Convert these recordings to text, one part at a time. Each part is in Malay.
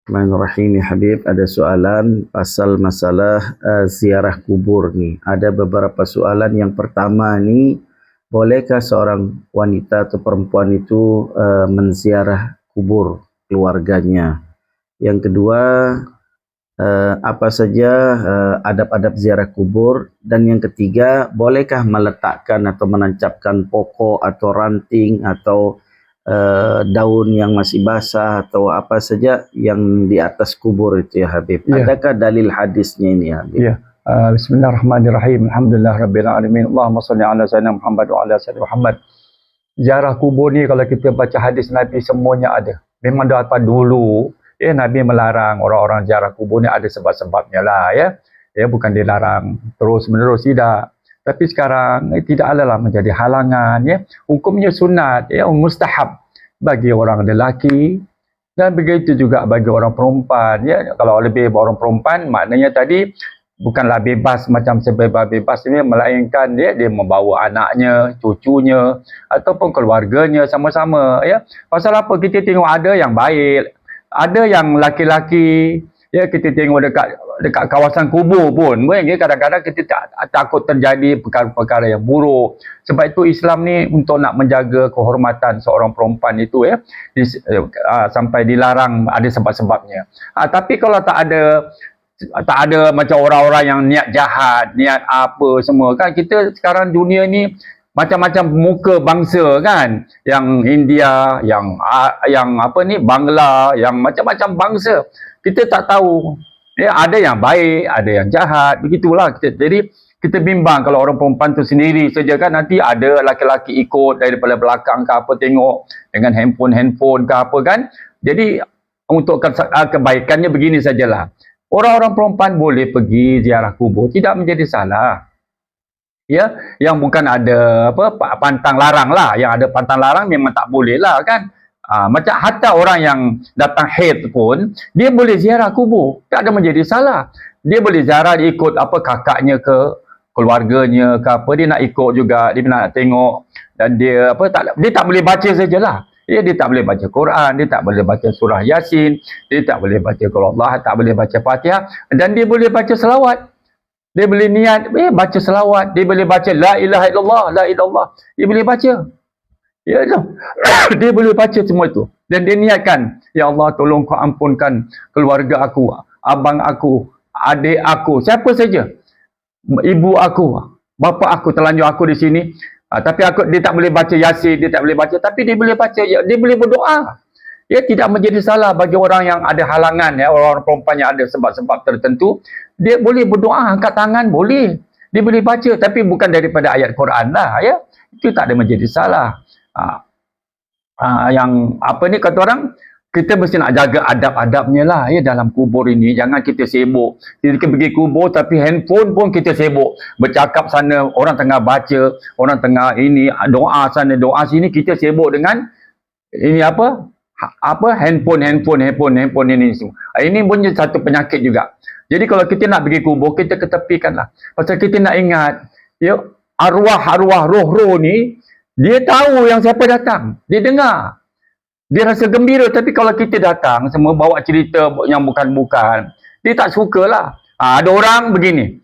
Bismillahirrahmanirrahim. Ya Habib, ada soalan pasal masalah ziarah kubur ni. Ada beberapa soalan. Yang pertama ni, bolehkah seorang wanita atau perempuan itu menziarah kubur keluarganya? Yang kedua, apa saja adab-adab ziarah kubur? Dan yang ketiga, bolehkah meletakkan atau menancapkan pokok atau ranting atau daun yang masih basah atau apa saja yang di atas kubur itu ya Habib? Ya. Adakah dalil hadisnya ini ya Habib? Ya. Bismillahirrahmanirrahim. Alhamdulillah rabbil alamin. Allahumma salli ala sayyidina Muhammad wa ala sayyidina Muhammad. Ziarah kubur ni kalau kita baca hadis Nabi semuanya ada. Memang daripada dulu Nabi melarang orang-orang ziarah kubur ni, ada sebab-sebabnya lah ya. Ya, bukan dilarang terus menerus, tidak. Tapi sekarang tidak adalah menjadi halangan ya. Hukumnya sunat ya, mustahab bagi orang lelaki dan begitu juga bagi orang perempuan ya. Kalau lebih orang perempuan maknanya tadi bukanlah bebas macam sebebas-bebas ini, melainkan dia membawa anaknya, cucunya ataupun keluarganya sama-sama ya. Pasal apa? Kita tengok ada yang baik, ada yang laki-laki ya, kita tengok dekat kawasan kubur pun ya, kadang-kadang kita takut terjadi perkara-perkara yang buruk. Sebab itu Islam ni untuk nak menjaga kehormatan seorang perempuan itu ya, sampai dilarang, ada sebab-sebabnya. Tapi kalau tak ada macam orang-orang yang niat jahat, niat apa semua kan, kita sekarang dunia ni macam-macam muka bangsa kan, yang India, yang apa ni, Bangla, yang macam-macam bangsa. Kita tak tahu ya, ada yang baik, ada yang jahat, begitulah. Jadi kita bimbang kalau orang perempuan tu sendiri saja kan, nanti ada laki-laki ikut daripada belakang ke apa, tengok dengan handphone ke apa kan. Jadi untuk kebaikannya begini sajalah, orang-orang perempuan boleh pergi ziarah kubur, tidak menjadi salah ya. Yang bukan ada apa pantang larang lah, yang ada pantang larang memang tak boleh lah kan. Macam hatta orang yang datang haid pun dia boleh ziarah kubur, tak ada menjadi salah. Dia boleh ziarah, dia ikut apa kakaknya ke, keluarganya ke apa, dia nak ikut juga, dia nak tengok. Dan dia apa, dia tak boleh baca sajalah ya, dia tak boleh baca Quran, dia tak boleh baca surah Yasin, dia tak boleh baca Qul Allah, tak boleh baca Fatihah, dan dia boleh baca selawat. Dia boleh niat baca selawat, dia boleh baca la ilaha illallah, la ilallah, dia boleh baca. Ya, dia boleh baca semua itu. Dan dia niatkan, ya Allah tolong kau ampunkan keluarga aku, abang aku, adik aku, siapa saja, ibu aku, bapa aku terlanjur aku di sini. Tapi dia tak boleh baca Yasin, dia tak boleh baca, tapi dia boleh baca, dia boleh berdoa. Ya, tidak menjadi salah bagi orang yang ada halangan ya, orang perempuan yang ada sebab-sebab tertentu, dia boleh berdoa, angkat tangan boleh. Dia boleh baca, tapi bukan daripada ayat Quran lah ya. Itu tak ada menjadi salah. Yang apa ni kata orang, kita mesti nak jaga adab-adabnya lah ya dalam kubur ini. Jangan kita sibuk, kita pergi kubur tapi handphone pun kita sibuk bercakap sana, orang tengah baca, orang tengah ini doa sana, doa sini, kita sibuk dengan ini apa handphone ini semua. Ini pun satu penyakit juga. Jadi kalau kita nak pergi kubur, kita ketepikanlah. Pasal kita nak ingat ya, arwah-arwah roh-roh ni, dia tahu yang siapa datang, dia dengar, dia rasa gembira. Tapi kalau kita datang semua bawa cerita yang bukan-bukan, dia tak sukalah. Ada orang begini,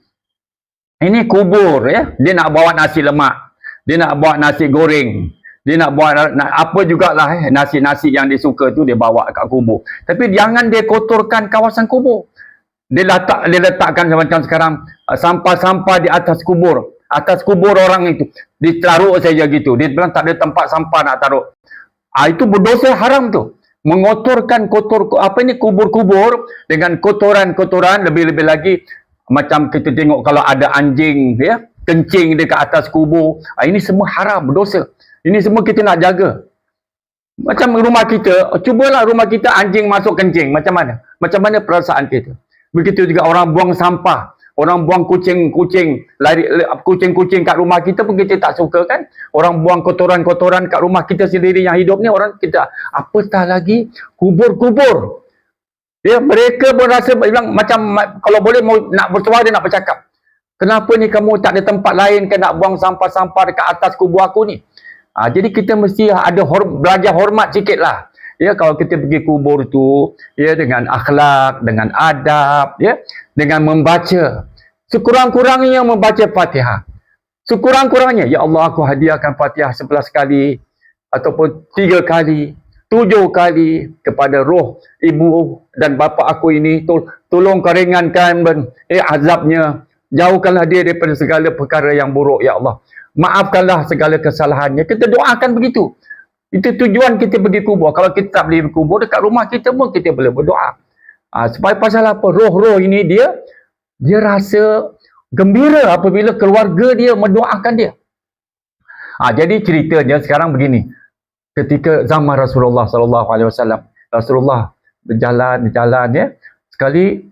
ini kubur ya, dia nak bawa nasi lemak, dia nak bawa nasi goreng, dia nak buat apa jugalah nasi-nasi yang dia suka tu dia bawa kat kubur. Tapi jangan dia kotorkan kawasan kubur. Dia letakkan macam sekarang sampah-sampah di atas kubur orang itu, ditaruh saja gitu. Dia bilang tak ada tempat sampah nak taruh. Itu berdosa, haram tu. Mengotorkan kubur-kubur dengan kotoran-kotoran. Lebih-lebih lagi macam kita tengok kalau ada anjing ya, kencing dekat atas kubur. Ini semua haram, berdosa. Ini semua kita nak jaga. Macam rumah kita, cubalah rumah kita anjing masuk kencing, macam mana? Macam mana perasaan kita? Begitu juga orang buang sampah, orang buang kucing-kucing kat rumah kita pun kita tak suka kan? Orang buang kotoran-kotoran kat rumah kita sendiri yang hidup ni, orang kita apatah lagi kubur-kubur. Ya, mereka pun rasa bilang macam kalau boleh mau nak bersuara, nak bercakap. Kenapa ni kamu tak ada tempat lain ke nak buang sampah-sampah dekat atas kubur aku ni? Jadi kita mesti ada belajar hormat sikit lah. Ya, kalau kita pergi kubur tu, ya, dengan akhlak, dengan adab, ya, dengan membaca. Sekurang-kurangnya membaca Fatihah. Sekurang-kurangnya, ya Allah, aku hadiahkan Fatihah 11 kali ataupun 3 kali, 7 kali kepada roh ibu dan bapa aku ini. Tolong kau ringankan azabnya. Jauhkanlah dia daripada segala perkara yang buruk, ya Allah. Maafkanlah segala kesalahannya. Kita doakan begitu. Itu tujuan kita pergi kubur. Kalau kita tak boleh kubur, dekat rumah kita pun kita boleh berdoa. Supaya pasal apa? Roh-roh ini dia rasa gembira apabila keluarga dia mendoakan dia. Jadi ceritanya sekarang begini. Ketika zaman Rasulullah SAW, Rasulullah berjalan ya. Sekali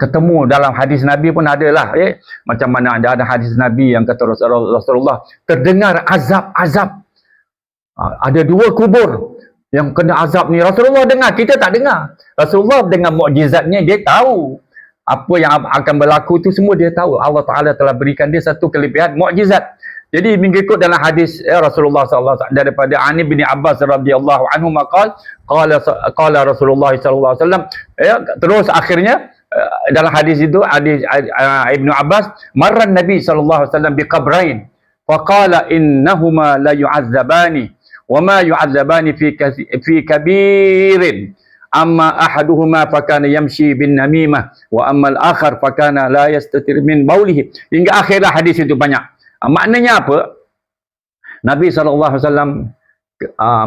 ketemu dalam hadis Nabi pun ada lah, ya. Macam mana ada hadis Nabi yang kata Rasulullah terdengar azab-azab. Ada 2 kubur yang kena azab ni. Rasulullah dengar, kita tak dengar. Rasulullah dengan mukjizatnya dia tahu apa yang akan berlaku tu, semua dia tahu. Allah Ta'ala telah berikan dia satu kelebihan mukjizat. Jadi mengikut dalam hadis Rasulullah SAW daripada Ani bin Abbas radhiyallahu anhu qala Rasulullah sallallahu alaihi wasallam, terus akhirnya dalam hadis itu hadis Ibnu Abbas, marran Nabi sallallahu alaihi wasallam biqabrain faqala innahuma la yu'adzabani wa ma yu'adzabani fi kabirin, amma ahaduhuma fakana yamshi bin namimah wa amma al-akhar fakana la yastatir min baulihi, hingga akhir hadis itu banyak. Maknanya apa? Nabi SAW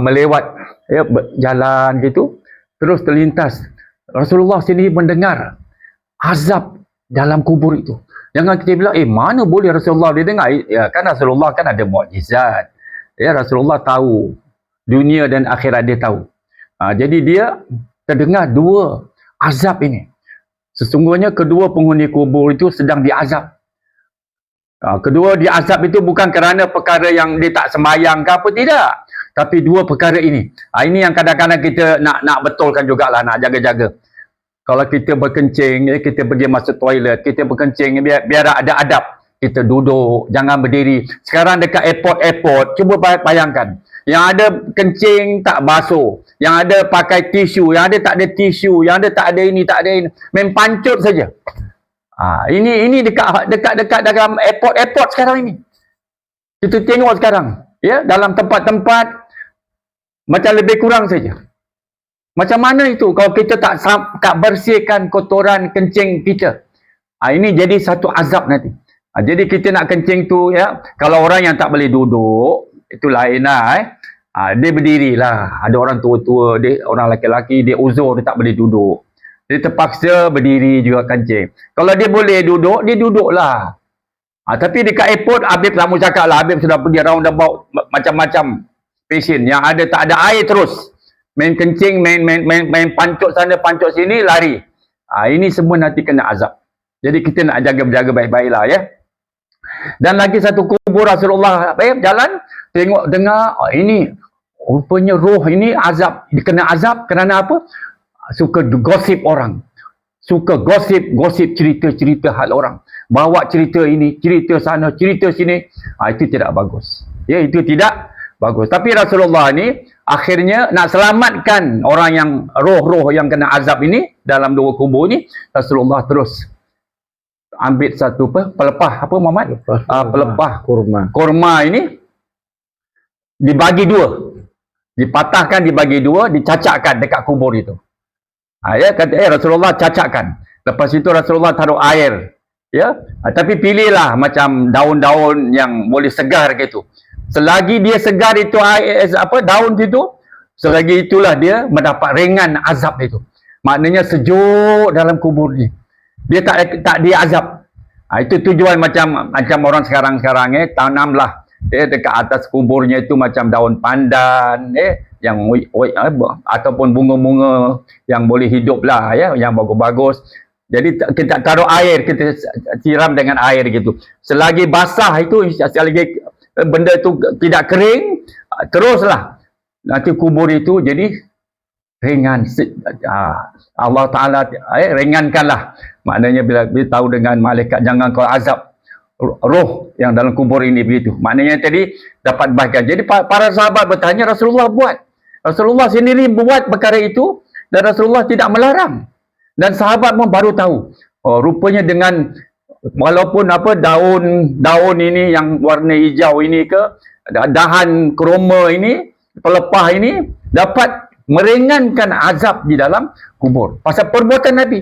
melewat, ya, jalan gitu, terus terlintas. Rasulullah sendiri mendengar azab dalam kubur itu. Jangan kita bilang, mana boleh Rasulullah dia dengar? Ya, kan Rasulullah kan ada mukjizat. Ya, Rasulullah tahu. Dunia dan akhirat dia tahu. Jadi dia terdengar 2 azab ini. Sesungguhnya kedua penghuni kubur itu sedang diazab. Kedua diazab itu bukan kerana perkara yang dia tak sembahyang ke apa, tidak. Tapi 2 perkara ini. Ini yang kadang-kadang kita nak betulkan jugalah, nak jaga-jaga. Kalau kita berkencing, kita pergi masuk toilet, kita berkencing, biar ada adab. Kita duduk, jangan berdiri. Sekarang dekat airport, cuba bayangkan. Yang ada kencing tak basuh, yang ada pakai tisu, yang ada tak ada tisu, yang ada tak ada ini, tak ada ini. Main pancut saja. Ini dekat dalam airport sekarang ini. Kita tengok sekarang, ya, dalam tempat-tempat macam lebih kurang saja. Macam mana itu kalau kita tak bersihkan kotoran kencing kita? Ini jadi satu azab nanti. Jadi kita nak kencing tu, ya, kalau orang yang tak boleh duduk, itu lain lah. Dia berdirilah. Ada orang tua-tua, orang lelaki-lelaki, dia uzur, dia tak boleh duduk. Dia terpaksa berdiri juga kencing. Kalau dia boleh duduk, dia duduklah. Tapi dekat airport, Habib tak mau cakap lah. Habib sudah pergi roundabout macam-macam pasien. Yang ada tak ada air terus. Main kencing, main pancuk sana, pancuk sini, lari. Ini semua nanti kena azab. Jadi kita nak jaga-jaga baik-baiklah, ya. Dan lagi satu kubur Rasulullah jalan, tengok, dengar, ini rupanya roh ini azab. Kena azab kerana apa? Suka gosip orang, suka gosip cerita-cerita hal orang, bawa cerita ini, cerita sana, cerita sini. Itu tidak bagus, ya, itu tidak bagus. Tapi Rasulullah ni akhirnya nak selamatkan orang yang roh-roh yang kena azab ini dalam 2 kubur ni, Rasulullah terus ambil satu pelepah, apa Muhammad? Pelepah kurma ini dibagi 2, dipatahkan, dibagi 2, dicacakkan dekat kubur itu. Ya, kata Rasulullah cacakkan. Lepas itu Rasulullah taruh air, ya. Tapi pilihlah macam daun-daun yang boleh segar gitu. Selagi dia segar itu air, daun itu, selagi itulah dia mendapat ringan azab itu. Maknanya sejuk dalam kubur ni. Dia tak diazab. Itu tujuan macam orang sekarang tanamlah, dekat atas kuburnya itu macam daun pandan, yang ataupun bunga-bunga yang boleh hidup lah, ya, yang bagus-bagus. Jadi kita taruh air, kita siram dengan air gitu. Selagi basah itu, selagi benda itu tidak kering, teruslah nanti kubur itu jadi ringan. Allah Ta'ala ringankanlah. Maknanya bila tahu dengan malaikat, jangan kau azab roh yang dalam kubur ini, begitu. Maknanya tadi dapat bahagian. Jadi para sahabat bertanya, Rasulullah buat. Rasulullah sendiri buat perkara itu dan Rasulullah tidak melarang. Dan sahabat pun baru tahu. Oh, rupanya dengan walaupun daun ini yang warna hijau ini ke dahan kroma ini, pelepah ini dapat meringankan azab di dalam kubur. Pasal perbuatan Nabi.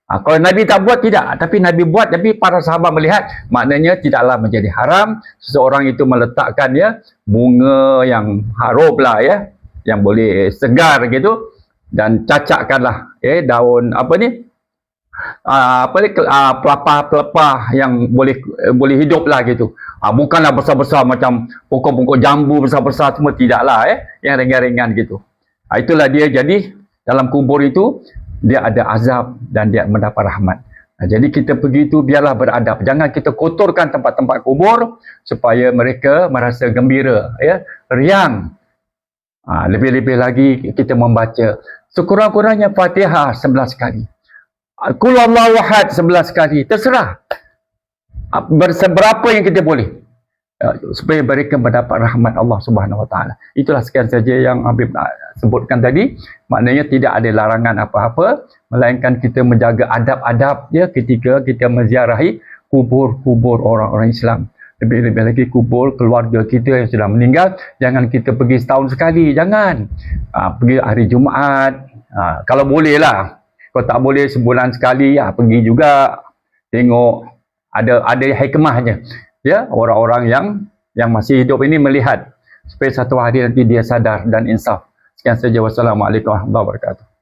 Kalau Nabi tak buat, tidak. Tapi Nabi buat, tapi para sahabat melihat, maknanya tidaklah menjadi haram seseorang itu meletakkan ya bunga yang harum lah ya, yang boleh segar gitu, dan cacakkanlah daun pelepah-pelepah yang boleh hidup lah gitu. Bukanlah besar-besar macam pokok-pokok jambu besar-besar semua, tidaklah yang ringan-ringan gitu. Itulah dia. Jadi dalam kubur itu dia ada azab dan dia mendapat rahmat. Jadi kita pergi itu biarlah beradab. Jangan kita kotorkan tempat-tempat kubur supaya mereka merasa gembira, riang. Lebih-lebih lagi kita membaca sekurang-kurangnya Fatihah 11 kali. Qul Allahu Ahad 11 kali. Terserah. Berapa yang kita boleh. Supaya mereka mendapat rahmat Allah Subhanahu Wa Taala. Itulah sekian saja yang Habib sebutkan tadi. Maknanya tidak ada larangan apa-apa, melainkan kita menjaga adab-adab ketika kita menziarahi kubur-kubur orang-orang Islam. Lebih-lebih lagi kubur keluarga kita yang sudah meninggal, jangan kita pergi setahun sekali, jangan. Pergi hari Jumaat, kalau boleh lah. Kalau tak boleh sebulan sekali, pergi juga tengok, ada hikmahnya. Orang-orang yang masih hidup ini melihat supaya satu hari nanti dia sadar dan insaf. Sekian saja. Wassalamualaikum warahmatullahi wabarakatuh.